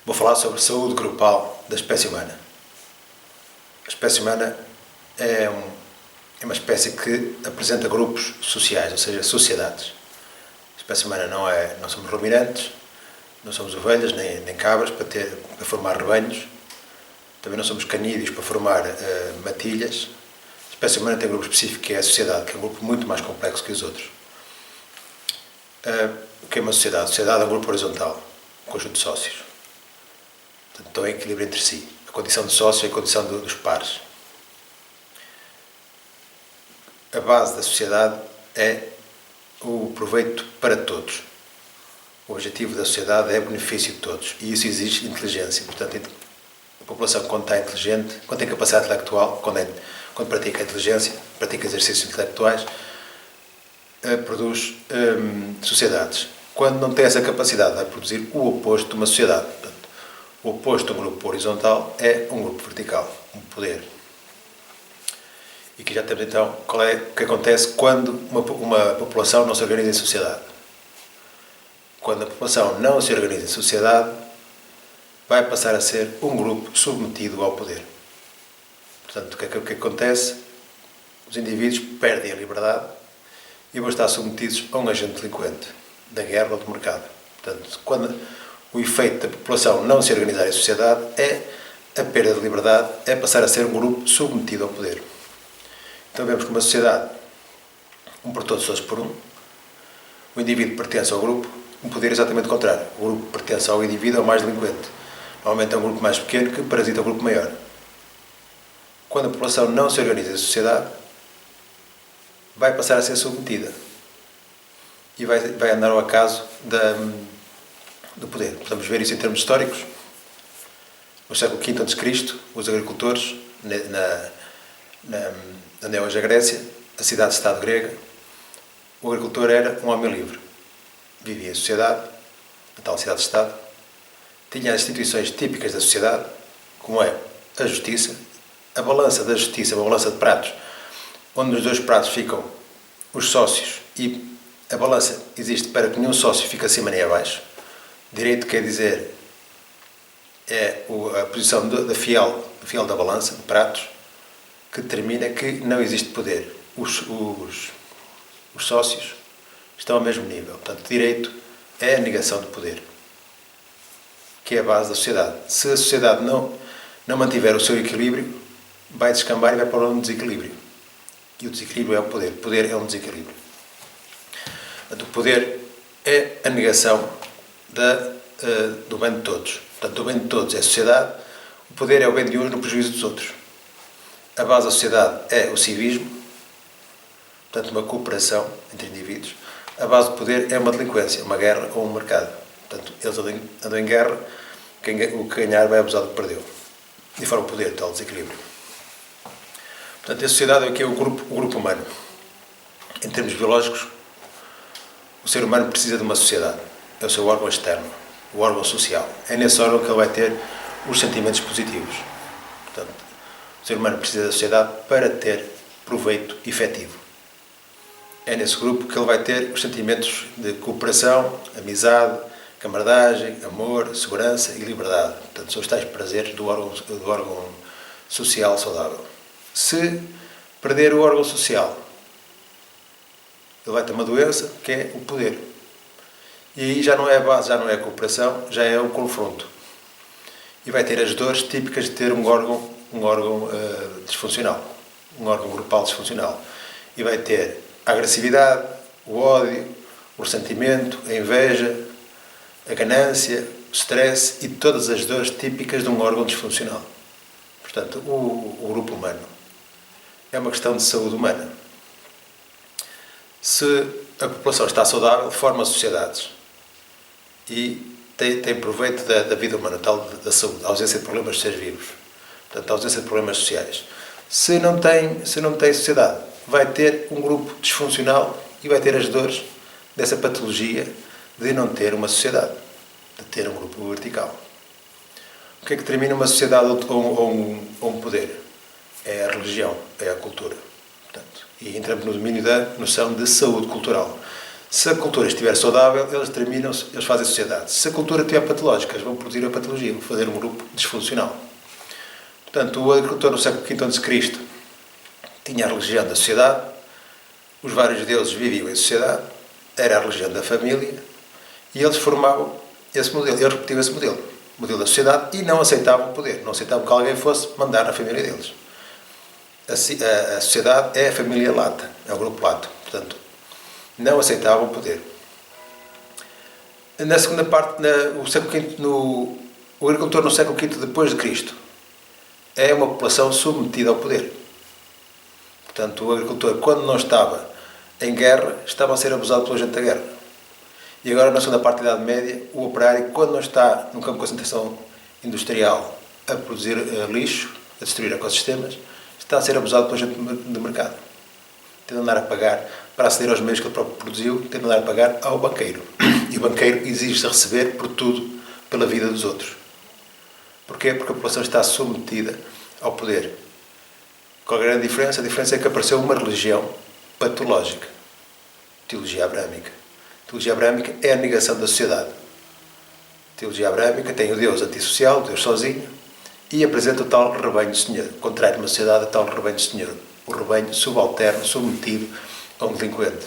Vou falar sobre saúde grupal da espécie humana. A espécie humana é uma espécie que apresenta grupos sociais, ou seja, sociedades. A espécie humana não somos ruminantes, não somos ovelhas nem cabras para formar rebanhos, também não somos canídeos para formar matilhas. A espécie humana tem um grupo específico que é a sociedade, que é um grupo muito mais complexo que os outros. O que é uma sociedade? A sociedade é um grupo horizontal, um conjunto de sócios. Portanto, estão em equilíbrio entre si. A condição de sócio é a condição dos pares. A base da sociedade é o proveito para todos. O objetivo da sociedade é o benefício de todos. E isso exige inteligência. Portanto, a população, quando está inteligente, quando tem capacidade intelectual, quando pratica a inteligência, pratica exercícios intelectuais, produz sociedades. Quando não tem essa capacidade, vai produzir o oposto de uma sociedade. Portanto, o oposto de um grupo horizontal é um grupo vertical, um poder. E aqui já temos então o que acontece quando uma população não se organiza em sociedade. Quando a população não se organiza em sociedade, vai passar a ser um grupo submetido ao poder. Portanto, o que acontece? Os indivíduos perdem a liberdade e vão estar submetidos a um agente delinquente, da guerra ou do mercado. Portanto, quando o efeito da população não se organizar em sociedade é a perda de liberdade, é passar a ser um grupo submetido ao poder. Então vemos que uma sociedade, um por todos, todos por um, o indivíduo pertence ao grupo, um poder exatamente contrário. O grupo pertence ao indivíduo, ao mais delinquente. Normalmente é um grupo mais pequeno que parasita o grupo maior. Quando a população não se organiza em sociedade, vai passar a ser submetida e vai andar ao acaso do poder. Podemos ver isso em termos históricos. No século V a.C., os agricultores, na Neo-Hoje Grécia, a cidade-estado grega, o agricultor era um homem livre. Vivia em sociedade, na tal cidade-estado, tinha as instituições típicas da sociedade, como é a justiça, a balança da justiça, uma balança de pratos, onde nos dois pratos ficam os sócios e a balança existe para que nenhum sócio fique acima nem abaixo. Direito quer dizer é a posição da fiel da balança, de pratos, que determina que não existe poder. Os sócios estão ao mesmo nível. Portanto, direito é a negação de poder, que é a base da sociedade. Se a sociedade não mantiver o seu equilíbrio, vai descambar e vai para um desequilíbrio. E o desequilíbrio é o poder. O poder é um desequilíbrio. Portanto, o poder é a negação do bem de todos. Portanto, o bem de todos é a sociedade, o poder é o bem de uns no prejuízo dos outros. A base da sociedade é o civismo, portanto, uma cooperação entre indivíduos. A base do poder é uma delinquência, uma guerra ou um mercado. Portanto, eles andam em guerra, o que ganhar vai abusar do que perdeu. E fora o poder, tal desequilíbrio. Portanto, a sociedade é o que é o grupo humano. Em termos biológicos, o ser humano precisa de uma sociedade. É o seu órgão externo, o órgão social. É nesse órgão que ele vai ter os sentimentos positivos. Portanto, o ser humano precisa da sociedade para ter proveito efetivo. É nesse grupo que ele vai ter os sentimentos de cooperação, amizade, camaradagem, amor, segurança e liberdade. Portanto, são os tais prazeres do órgão social saudável. Se perder o órgão social, ele vai ter uma doença que é o poder. E aí já não é a base, já não é a cooperação, já é o confronto. E vai ter as dores típicas de ter um órgão disfuncional, um órgão grupal disfuncional. E vai ter a agressividade, o ódio, o ressentimento, a inveja, a ganância, o stress e todas as dores típicas de um órgão disfuncional. Portanto, o grupo humano é uma questão de saúde humana. Se a população está saudável, forma sociedades e tem proveito da vida humana, tal da saúde, a ausência de problemas de seres vivos, portanto, a ausência de problemas sociais. Se não tem sociedade, vai ter um grupo disfuncional e vai ter as dores dessa patologia de não ter uma sociedade, de ter um grupo vertical. O que é que determina uma sociedade ou um poder? É a religião, é a cultura. Portanto, e entramos no domínio da noção de saúde cultural. Se a cultura estiver saudável, eles determinam-se, eles fazem sociedade. Se a cultura estiver patológica, eles vão produzir a patologia, vão fazer um grupo disfuncional. Portanto, o agricultor no século V a.C. tinha a religião da sociedade, os vários deuses viviam em sociedade, era a religião da família, e eles formavam esse modelo, eles repetiam esse modelo, o modelo da sociedade, e não aceitavam o poder, não aceitavam que alguém fosse mandar na família deles. A sociedade é a família lata, é o grupo lato, portanto, não aceitavam o poder. Na segunda parte, o agricultor no século V depois de Cristo é uma população submetida ao poder. Portanto, o agricultor, quando não estava em guerra, estava a ser abusado pela gente da guerra. E agora, na segunda parte da Idade Média, o operário, quando não está num campo de concentração industrial a produzir lixo, a destruir ecossistemas, está a ser abusado pela gente do mercado. Tem de andar a pagar, para aceder aos meios que ele próprio produziu, tem de andar a pagar ao banqueiro. E o banqueiro exige-se receber por tudo, pela vida dos outros. Porquê? Porque a população está submetida ao poder. Qual a grande diferença? A diferença é que apareceu uma religião patológica. Teologia abrâmica. Teologia abrâmica é a negação da sociedade. Teologia abrâmica tem o Deus antissocial, o Deus sozinho, e apresenta o tal rebanho do Senhor. Contrário uma sociedade, o tal rebanho do Senhor. O rebanho subalterno, submetido a um delinquente.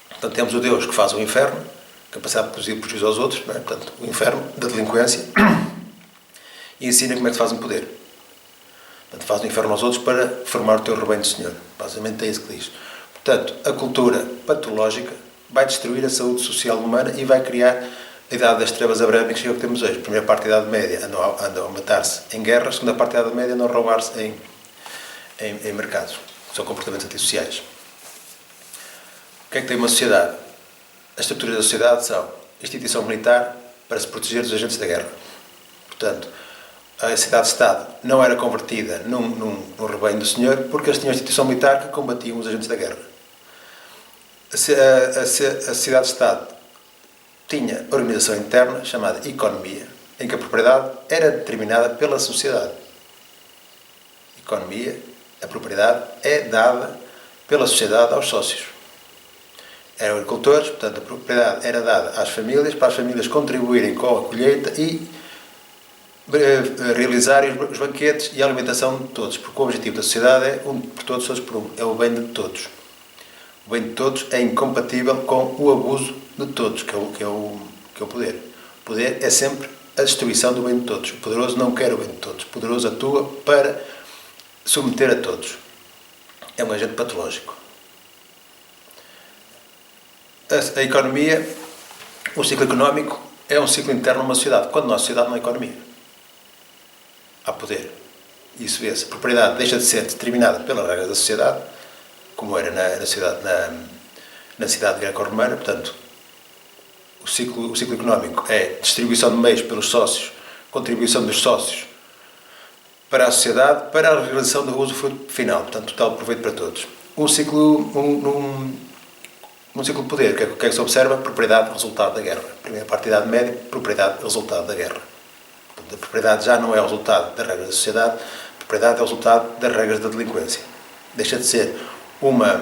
Portanto, temos o Deus que faz o inferno, capacidade de produzir prejuízo aos outros, não é? Portanto, o inferno da delinquência, e ensina como é que se faz um poder. Portanto, faz o inferno aos outros para formar o teu rebanho do Senhor. Basicamente é isso que diz. Portanto, a cultura patológica vai destruir a saúde social humana e vai criar a Idade das Trevas abrâmicas, que é o que temos hoje. A primeira parte da Idade Média andam a matar-se em guerras, a segunda parte da Idade Média andam a roubar-se em mercados. São comportamentos antissociais. O que é que tem uma sociedade? As estruturas da sociedade são a instituição militar para se proteger dos agentes da guerra. Portanto, a cidade-estado não era convertida num rebanho do Senhor porque eles tinham a instituição militar que combatiam os agentes da guerra. A cidade-estado tinha organização interna chamada economia, em que a propriedade era determinada pela sociedade. Economia, a propriedade é dada pela sociedade aos sócios. Eram agricultores, portanto a propriedade era dada às famílias, para as famílias contribuírem com a colheita e realizarem os banquetes e a alimentação de todos, porque o objetivo da sociedade é um por todos, todos por um, é o bem de todos. O bem de todos é incompatível com o abuso de todos, que é o poder. O poder é sempre a destruição do bem de todos. O poderoso não quer o bem de todos. O poderoso atua para submeter a todos. É um agente patológico. A economia, o ciclo económico, é um ciclo interno numa sociedade. Quando não há sociedade, não há economia. Há poder. Isso vê-se. A propriedade deixa de ser determinada pelas regras da sociedade, como era na cidade greco-romana. Portanto, o ciclo económico é distribuição de meios pelos sócios, contribuição dos sócios para a sociedade, para a realização do usufruto final. Portanto, total proveito para todos. Um ciclo de poder, o que é que se observa? Propriedade, resultado da guerra. Primeira parte da Idade Média, propriedade, resultado da guerra. Portanto, a propriedade já não é o resultado das regras da sociedade, a propriedade é o resultado das regras da delinquência. Deixa de ser uma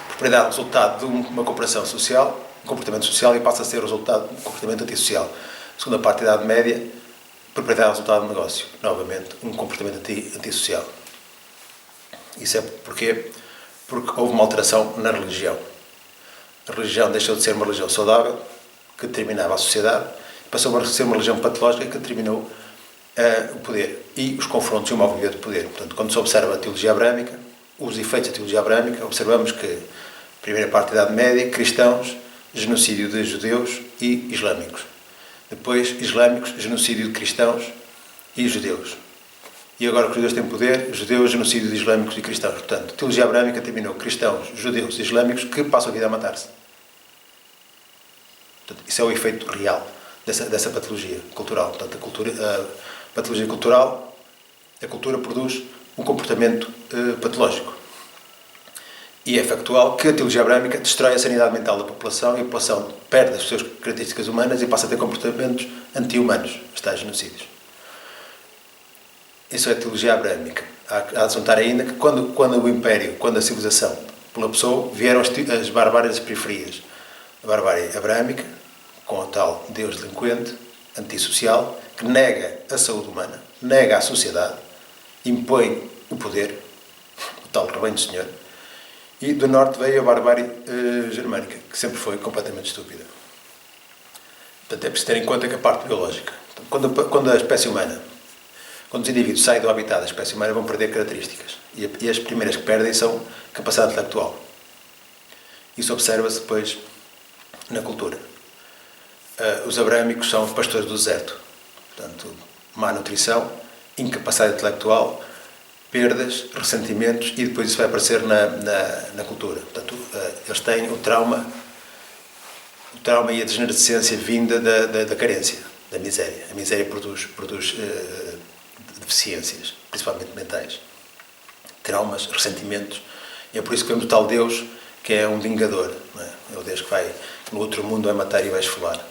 propriedade resultado de uma cooperação social, um comportamento social, e passa a ser o resultado de um comportamento antissocial. Segunda parte da Idade Média, propriedade resultado do negócio. Novamente, um comportamento antissocial. Isso é porquê? Porque houve uma alteração na religião. A religião deixou de ser uma religião saudável, que determinava a sociedade, e passou a ser uma religião patológica que determinou o poder e os confrontos e o movimento de poder. Portanto, quando se observa a teologia abrâmica, os efeitos da teologia abrâmica, observamos que, primeira parte da Idade Média, cristãos, genocídio de judeus e islâmicos. Depois, islâmicos, genocídio de cristãos e judeus. E agora que os judeus têm poder, judeus, genocídio de islâmicos e cristãos. Portanto, a teologia abrâmica terminou cristãos, judeus e islâmicos que passam a vida a matar-se. Portanto, isso é o efeito real dessa patologia cultural. Portanto, a patologia cultural, a cultura produz um comportamento patológico. E é factual que a teologia abrâmica destrói a sanidade mental da população e a população perde as suas características humanas e passa a ter comportamentos anti-humanos, os tais genocídios. Isso é a teologia abrâmica. Há de juntar ainda que quando o Império, quando a civilização colapsou, vieram as barbáries das periferias. a barbárie abrâmica, com o tal Deus delinquente, antissocial, que nega a saúde humana, nega a sociedade, impõe o poder, o tal rebanho do Senhor, e do norte veio a barbárie germânica, que sempre foi completamente estúpida. Portanto, é preciso ter em conta que a parte biológica, quando a espécie humana, quando os indivíduos saem do habitat da espécie humana, vão perder características. E as primeiras que perdem são capacidade intelectual. Isso observa-se depois na cultura. Os abrâmicos são os pastores do deserto. Portanto, má nutrição, incapacidade intelectual, perdas, ressentimentos, e depois isso vai aparecer na cultura. Portanto, eles têm o trauma e a degenerescência vinda da carência, da miséria. A miséria produz deficiências, principalmente mentais. Traumas, ressentimentos. E é por isso que vemos o tal Deus que é um vingador. Não é? É o Deus que vai, no outro mundo, vai matar e vai esfolar.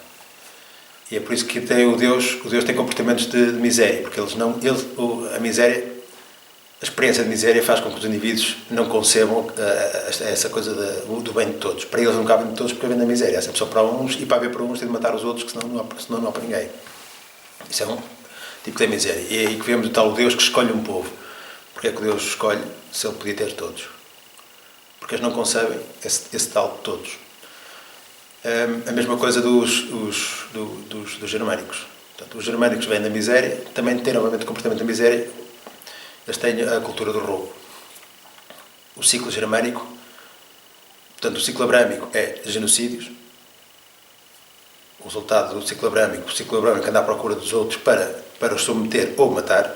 E é por isso que tem o Deus tem comportamentos de miséria, porque a miséria, a experiência de miséria faz com que os indivíduos não concebam essa coisa do bem de todos. Para eles não cabem de todos porque vem da miséria. É sempre só para uns, e para haver para uns tem de matar os outros, que senão não há para ninguém. Isso é um tipo de miséria. E é aí que vemos o tal Deus que escolhe um povo. Porque é que Deus escolhe se ele podia ter todos? Porque eles não concebem esse tal de todos. A mesma coisa dos germânicos. Portanto, os germânicos vêm da miséria, também têm novamente o comportamento da miséria, eles têm a cultura do roubo. O ciclo germânico, portanto, o ciclo abrâmico é genocídios. O resultado do ciclo abrâmico anda à procura dos outros para os submeter ou matar,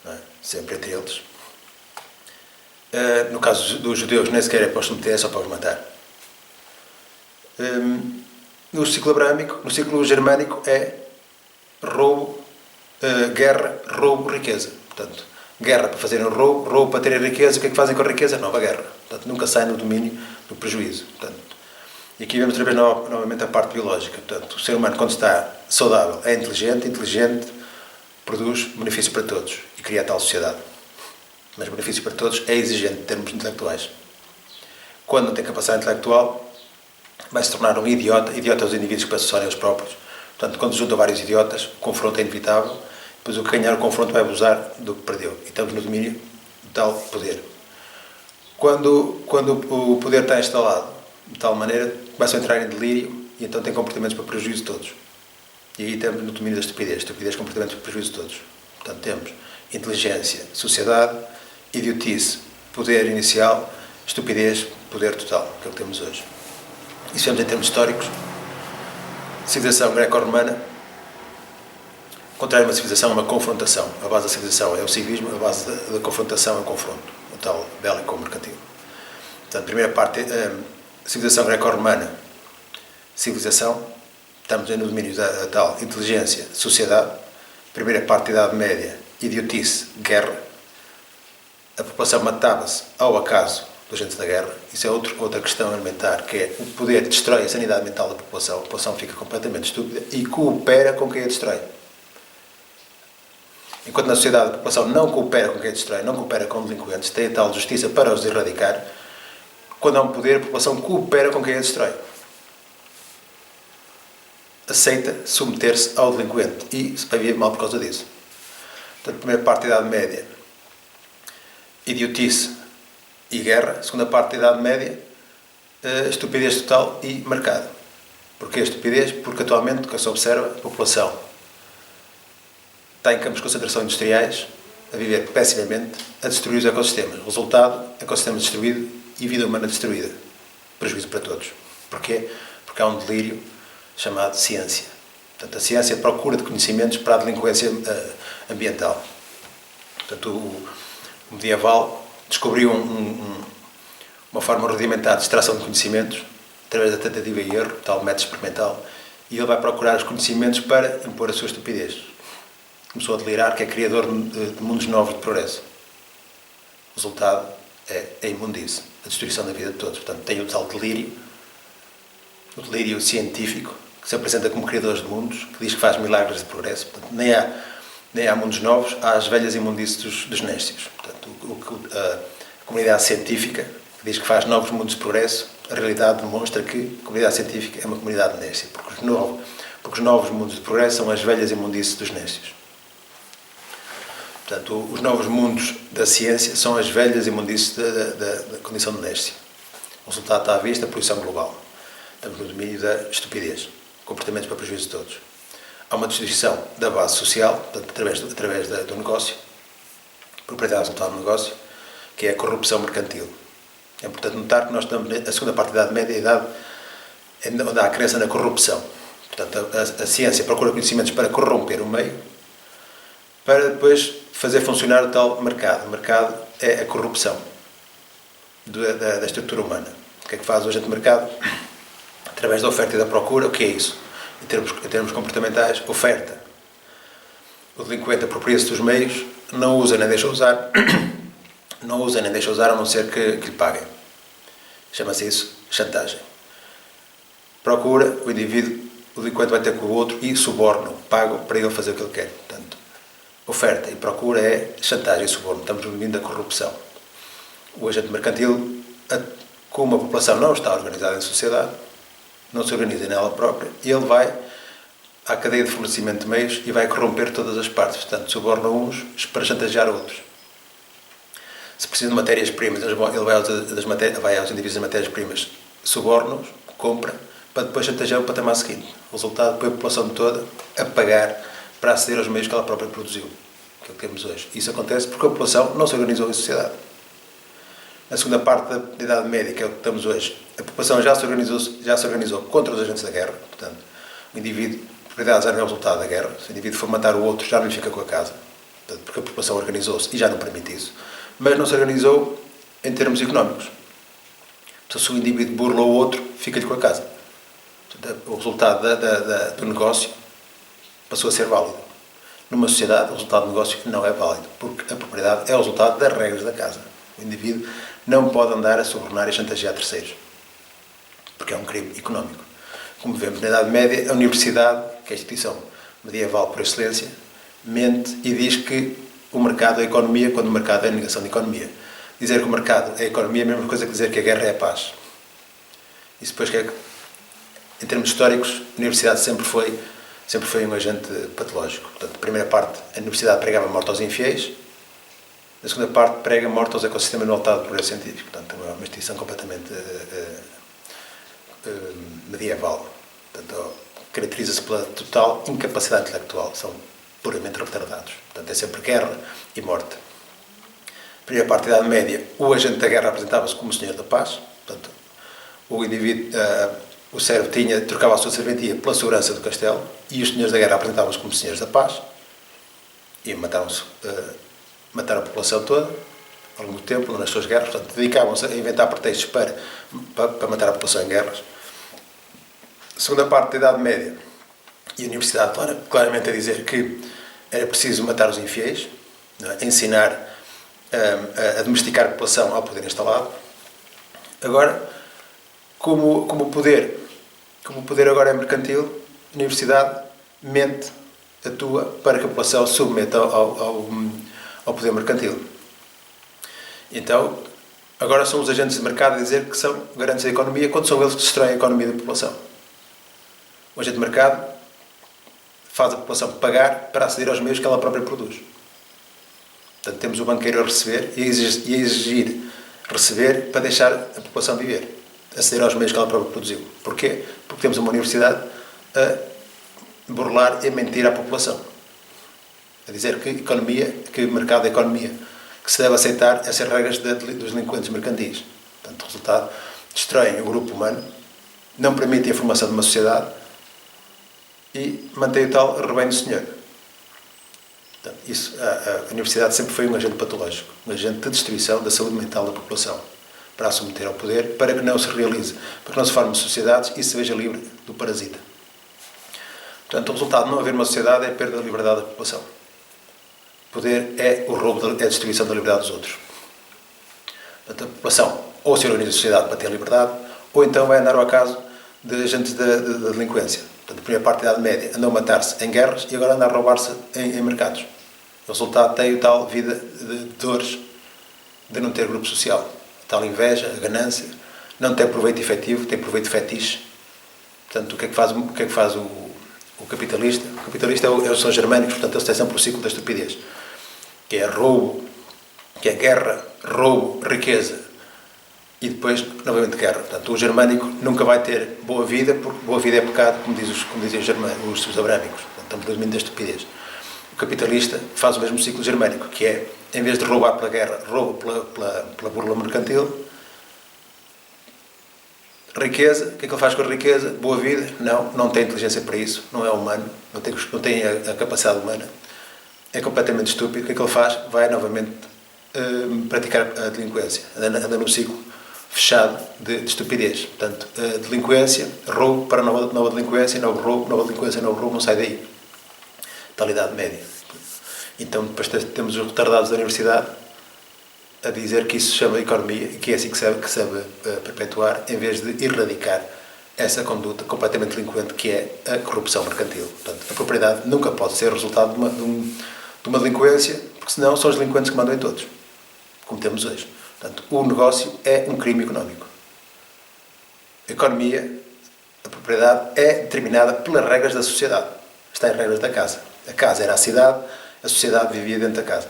não é? Sempre entre eles. No caso dos judeus, nem sequer é para os submeter, é só para os matar. No ciclo abrâmico, no ciclo germânico é roubo, guerra, roubo, riqueza. Portanto, guerra para fazerem roubo para terem riqueza. O que é que fazem com a riqueza? Nova guerra. Portanto, nunca saem do domínio do prejuízo. Portanto, e aqui vemos outra vez novamente a parte biológica. Portanto, o ser humano, quando está saudável, é inteligente, produz benefício para todos e cria a tal sociedade. Mas benefício para todos é exigente em termos intelectuais. Quando não tem capacidade intelectual, vai se tornar um idiota. Idiota aos indivíduos que pensam só neles próprios. Portanto, quando se juntam vários idiotas, o confronto é inevitável. Depois o que ganhar o confronto vai abusar do que perdeu. E estamos no domínio de tal poder. Quando o poder está instalado de tal maneira, começam a entrar em delírio e então tem comportamentos para prejuízo de todos. E aí estamos no domínio da estupidez. Estupidez, comportamentos para prejuízo de todos. Portanto, temos inteligência, sociedade, idiotice, poder inicial, estupidez, poder total, que é o que temos hoje. Isso vemos em termos históricos. Civilização greco-romana, contrário a uma civilização, é uma confrontação. A base da civilização é o civismo, a base da confrontação é o confronto, o tal bélico-mercantil. Portanto, a primeira parte, civilização greco-romana, civilização, estamos no domínio da tal inteligência, sociedade. Primeira parte da Idade Média, idiotice, guerra. A população matava-se ao acaso dos agentes da guerra. Isso é outra questão elementar, que é o poder destrói a sanidade mental da população. A população fica completamente estúpida e coopera com quem a destrói. Enquanto na sociedade a população não coopera com quem a destrói, não coopera com delinquentes, tem a tal justiça para os erradicar, quando há um poder, a população coopera com quem a destrói. Aceita submeter-se ao delinquente e vai viver mal por causa disso. Portanto, primeira parte da Idade Média, idiotice e guerra. Segunda parte da Idade Média, estupidez total e mercado. Porquê a estupidez? Porque atualmente, o que se observa, a população está em campos de concentração industriais, a viver pessimamente, a destruir os ecossistemas. Resultado, ecossistema destruído e vida humana destruída. Prejuízo para todos. Porquê? Porque há um delírio chamado ciência. Portanto, a ciência procura de conhecimentos para a delinquência ambiental. Portanto, o medieval descobriu uma forma rudimentar de extração de conhecimentos através da tentativa e erro, tal método experimental, e ele vai procurar os conhecimentos para impor a sua estupidez. Começou a delirar que é criador de mundos novos de progresso. O resultado é a imundície, a destruição da vida de todos. Portanto, tem o tal delírio, o delírio científico, que se apresenta como criador de mundos, que diz que faz milagres de progresso. Portanto, nem há mundos novos, há as velhas imundícies dos néscios. Portanto, a comunidade científica, que diz que faz novos mundos de progresso, a realidade demonstra que a comunidade científica é uma comunidade nécia, porque os novos mundos de progresso são as velhas imundícies dos nécios. Portanto, os novos mundos da ciência são as velhas imundícies da condição de nécia. O resultado está à vista, a poluição global. Estamos no domínio da estupidez, comportamentos para prejuízo de todos. Há uma destruição da base social, portanto, através do negócio, propriedade resultado do negócio, que é a corrupção mercantil. É importante notar que nós estamos na segunda parte da Idade Média, a idade onde há a crença na corrupção. Portanto, a ciência procura conhecimentos para corromper o meio, para depois fazer funcionar o tal mercado. O mercado é a corrupção da estrutura humana. O que é que faz o agente de mercado? Através da oferta e da procura, o que é isso? Em termos comportamentais, oferta. O delinquente apropria-se dos meios, não usa nem deixa usar, a não ser que lhe paguem. Chama-se isso chantagem. Procura, o delinquente vai ter com o outro e suborno, pago para ele fazer o que ele quer. Portanto, oferta e procura é chantagem e suborno. Estamos no domínio da corrupção. O agente mercantil, como a população não está organizada em sociedade, não se organiza nela própria, ele vai à cadeia de fornecimento de meios e vai corromper todas as partes. Portanto, suborna uns para chantagear outros. Se precisa de matérias-primas, ele vai aos indivíduos de matérias-primas, suborna-os, compra, para depois chantagear o patamar seguinte. O resultado, põe a população toda a pagar para aceder aos meios que ela própria produziu, que é o que temos hoje. Isso acontece porque a população não se organizou em sociedade. Na segunda parte da Idade Média, que é o que estamos hoje, a população já se organizou contra os agentes da guerra. Portanto, o indivíduo, a propriedade já não é o resultado da guerra. Se o indivíduo for matar o outro, já não lhe fica com a casa. Portanto, porque a população organizou-se e já não permite isso. Mas não se organizou em termos económicos. Então, se o indivíduo burla o outro, fica-lhe com a casa. Portanto, o resultado do negócio passou a ser válido. Numa sociedade, o resultado do negócio não é válido, porque a propriedade é o resultado das regras da casa. O indivíduo não pode andar a subornar e chantagear terceiros, porque é um crime económico. Como vemos na Idade Média, a Universidade, que é a instituição medieval por excelência, mente e diz que o mercado é a economia, quando o mercado é a negação de economia. Dizer que o mercado é a economia é a mesma coisa que dizer que a guerra é a paz. Isso depois que é que, em termos históricos, a Universidade sempre foi um agente patológico. Portanto, na primeira parte, a Universidade pregava morte aos infiéis, na segunda parte, prega morte aos ecossistemas no altar do progresso científico. Portanto, é uma instituição completamente medieval. Portanto, caracteriza-se pela total incapacidade intelectual. São puramente retardados. Portanto, é sempre guerra e morte. Na primeira parte da Idade Média, o agente da guerra apresentava-se como o senhor da paz. Portanto, o indivíduo, o servo trocava a sua serventia pela segurança do castelo, e os senhores da guerra apresentavam-se como senhores da paz e mataram a população toda ao longo do tempo nas suas guerras. Portanto, dedicavam-se a inventar pretextos para matar a população em guerras. A segunda parte da Idade Média, e a Universidade claramente a dizer que era preciso matar os infiéis, ensinar a domesticar a população ao poder instalado. Agora, como o poder agora é mercantil, a Universidade mente, atua para que a população se submeta ao poder mercantil. Então, agora são os agentes de mercado a dizer que são garantes da economia, quando são eles que destroem a economia da população. O agente de mercado faz a população pagar para aceder aos meios que ela própria produz. Portanto, temos o banqueiro a receber e a exigir receber para deixar a população viver, aceder aos meios que ela própria produziu. Porquê? Porque temos uma universidade a burlar e a mentir à população. A dizer que o mercado da economia, que se deve aceitar essas regras dos delinquentes mercantis. Portanto, o resultado, destroem o grupo humano, não permitem a formação de uma sociedade e mantém o tal rebanho do Senhor. Portanto, a Universidade sempre foi um agente patológico, um agente de destruição da saúde mental da população, para a submeter ao poder, para que não se realize, para que não se forme sociedades e se veja livre do parasita. Portanto, o resultado de não haver uma sociedade é a perda da liberdade da população. O poder é o roubo, é a destruição da liberdade dos outros. Portanto, a população ou se organiza a sociedade para ter liberdade, ou então vai andar ao acaso de agentes da delinquência. Portanto, a primeira parte da Idade Média andou a matar-se em guerras e agora anda a roubar-se em mercados. O resultado tem o tal vida de dores de não ter grupo social. A tal inveja, a ganância, não tem proveito efetivo, tem proveito fetiche. Portanto, o que é que faz o capitalista? O capitalista são germânicos, portanto, eles têm sempre o ciclo da estupidez, que é roubo, que é guerra, roubo, riqueza e depois, novamente, guerra. Portanto, o germânico nunca vai ter boa vida, porque boa vida é pecado, como dizem os abrâmicos. Portanto, estamos no domínio da estupidez. O capitalista faz o mesmo ciclo germânico, que é, em vez de roubar pela guerra, rouba pela burla mercantil. Riqueza, o que é que ele faz com a riqueza? Boa vida? Não tem inteligência para isso, não é humano, não tem a capacidade humana, é completamente estúpido. O que é que ele faz? Vai novamente praticar a delinquência, anda num ciclo fechado de estupidez. Portanto, delinquência, roubo para nova delinquência, novo roubo, nova delinquência, novo roubo, não sai daí. Tal Idade Média. Então, depois temos os retardados da universidade a dizer que isso se chama economia e que é assim que se deve perpetuar, em vez de erradicar essa conduta completamente delinquente que é a corrupção mercantil. Portanto, a propriedade nunca pode ser resultado de uma delinquência, porque senão são os delinquentes que mandam em todos, como temos hoje. Portanto, o negócio é um crime económico. A economia, a propriedade, é determinada pelas regras da sociedade. Está em regras da casa. A casa era a cidade, a sociedade vivia dentro da casa.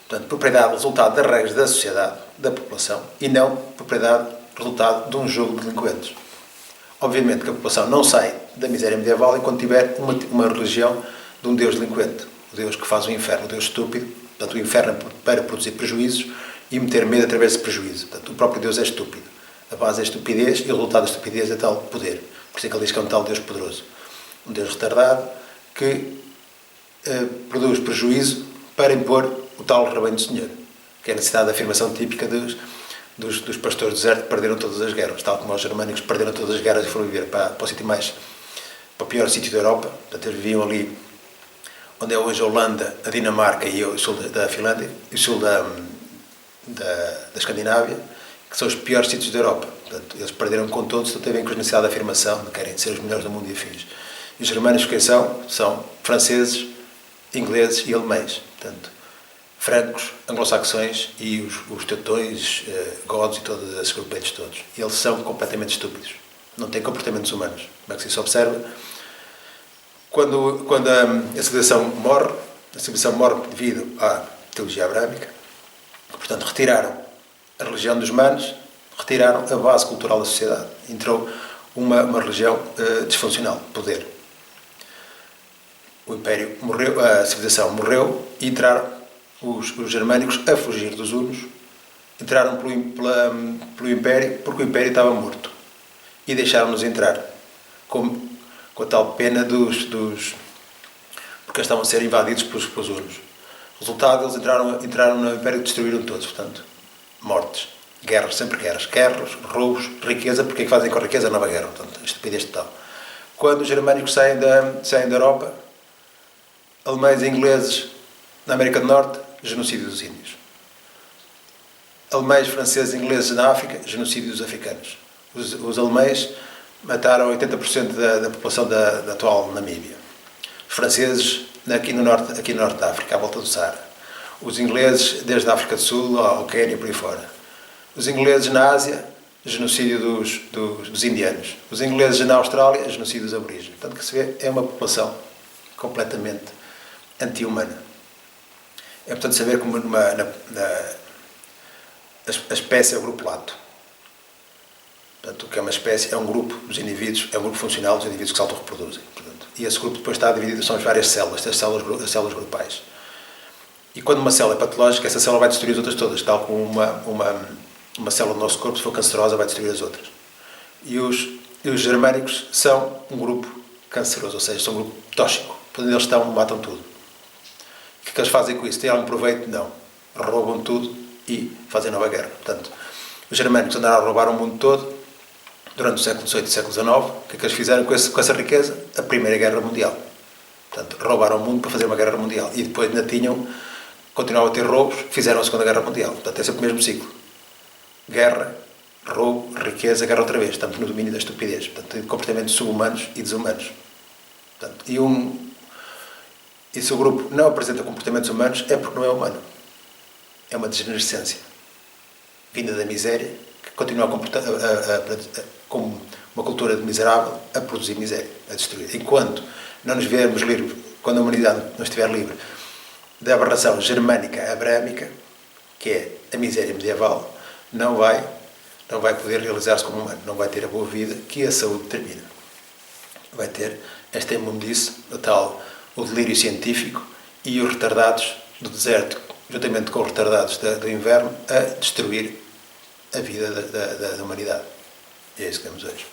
Portanto, propriedade resultado das regras da sociedade, da população, e não propriedade resultado de um jogo de delinquentes. Obviamente que a população não sai da miséria medieval enquanto tiver uma religião de um Deus delinquente, o Deus que faz o inferno, o Deus estúpido. Portanto, o inferno é para produzir prejuízos e meter medo através desse prejuízo. Portanto, o próprio Deus é estúpido. A base é a estupidez e o resultado da estupidez é tal poder. Por isso é que ele diz que é um tal Deus poderoso. Um Deus retardado que produz prejuízo para impor o tal rebanho do Senhor, que é a necessidade da afirmação típica dos pastores do deserto que perderam todas as guerras, tal como os germânicos perderam todas as guerras e foram viver para o sítio para o pior sítio da Europa. Portanto, eles viviam ali onde é hoje a Holanda, a Dinamarca e o sul da Finlândia, e o sul da Escandinávia, que são os piores sítios da Europa. Portanto, eles perderam com todos, então têm com a necessidade de afirmação, de querem ser os melhores do mundo e afins. E os germânicos quem são? São franceses, ingleses e alemães. Portanto, francos, anglo-saxões e os teutões, godos e todos esses grupos todos. E eles são completamente estúpidos. Não têm comportamentos humanos. Como é que se observa? Quando a civilização morre devido à teologia abrâmica. Portanto, retiraram a religião dos manos, retiraram a base cultural da sociedade. Entrou uma religião disfuncional, poder. O império morreu, a civilização morreu e entraram os germânicos a fugir dos hunos, entraram pelo império porque o império estava morto e deixaram-nos entrar com a tal pena porque eles estavam a ser invadidos pelos hunos. Resultado, eles entraram no império e destruíram todos. Portanto, mortes, guerras, sempre guerras, roubos, riqueza. Porque é que fazem com a riqueza? Nova guerra. Portanto, estupidez total. Quando os germânicos saem da Europa, alemães e ingleses na América do Norte, genocídio dos índios. Alemães, franceses e ingleses na África, genocídio dos africanos. Os alemães mataram 80% da população da atual Namíbia. Os franceses aqui no norte da África, à volta do Saara. Os ingleses desde a África do Sul ao Quênia, por aí fora. Os ingleses na Ásia, genocídio dos indianos. Os ingleses na Austrália, genocídio dos aborígenes. Portanto, que se vê, é uma população completamente anti-humana. É, portanto, saber como a espécie é o grupo lato. Portanto, o que é uma espécie é um grupo dos indivíduos, é um grupo funcional dos indivíduos que se autorreproduzem. Portanto, e esse grupo depois está dividido, são as várias células, as células grupais. E quando uma célula é patológica, essa célula vai destruir as outras todas, tal como uma célula do nosso corpo, se for cancerosa, vai destruir as outras. E os germânicos são um grupo canceroso, ou seja, são um grupo tóxico. Por onde eles estão, matam tudo. O que eles fazem com isso? Têm algum proveito? Não. Roubam tudo e fazem nova guerra. Portanto, os germânicos andaram a roubar o mundo todo durante o século XVIII e século XIX. O que é que eles fizeram com essa riqueza? A Primeira Guerra Mundial. Portanto, roubaram o mundo para fazer uma guerra mundial. E depois ainda continuavam a ter roubos, fizeram a Segunda Guerra Mundial. Portanto, é sempre o mesmo ciclo. Guerra, roubo, riqueza, guerra outra vez. Estamos no domínio da estupidez. Portanto, de comportamentos subhumanos e desumanos. Portanto, e se o grupo não apresenta comportamentos humanos, é porque não é humano. É uma degenerescência vinda da miséria continuar como uma cultura de miserável a produzir miséria, a destruir. Enquanto não nos vermos livres, quando a humanidade não estiver livre da aberração germânica abrâmica, que é a miséria medieval, não vai poder realizar-se como humano, não vai ter a boa vida que a saúde determina. Vai ter esta imundice, o delírio científico e os retardados do deserto, juntamente com os retardados do inverno, a destruir a vida da humanidade. E é isso que temos hoje.